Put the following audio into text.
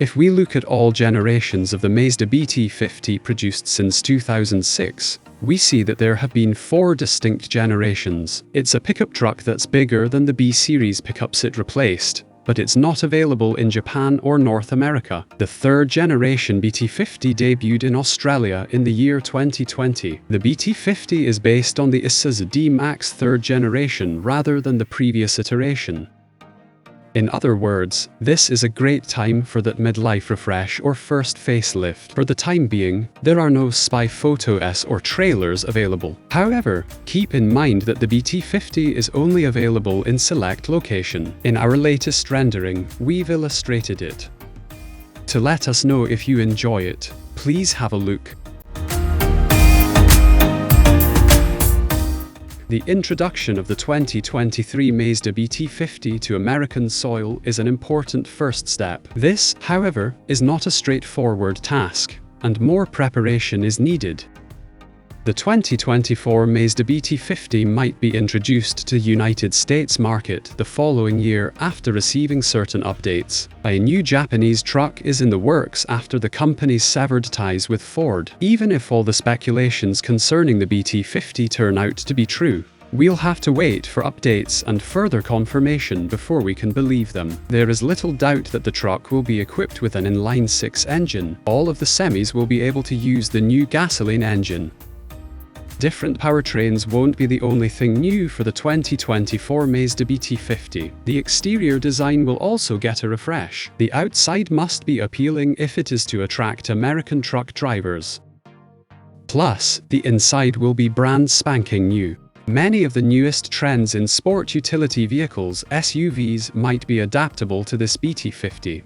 If we look at all generations of the Mazda BT-50 produced since 2006, we see that there have been 4 distinct generations. It's a pickup truck that's bigger than the B-series pickups it replaced, but it's not available in Japan or North America. The 3rd generation BT-50 debuted in Australia in the year 2020. The BT-50 is based on the Isuzu D-Max 3rd generation rather than the previous iteration. In other words, this is a great time for that midlife refresh or first facelift. For the time being, there are no spy photos or trailers available. However, keep in mind that the BT-50 is only available in select location. In our latest rendering, we've illustrated it. To let us know if you enjoy it, please have a look. The introduction of the 2023 Mazda BT-50 to American soil is an important first step. This, however, is not a straightforward task, and more preparation is needed. The 2024 Mazda BT-50 might be introduced to the United States market the following year after receiving certain updates. A new Japanese truck is in the works after the company's severed ties with Ford. Even if all the speculations concerning the BT-50 turn out to be true, we'll have to wait for updates and further confirmation before we can believe them. There is little doubt that the truck will be equipped with an inline-6 engine. All of the semis will be able to use the new gasoline engine. Different powertrains won't be the only thing new for the 2024 Mazda BT-50. The exterior design will also get a refresh. The outside must be appealing if it is to attract American truck drivers. Plus, the inside will be brand spanking new. Many of the newest trends in sport utility vehicles (SUVs) might be adaptable to this BT-50.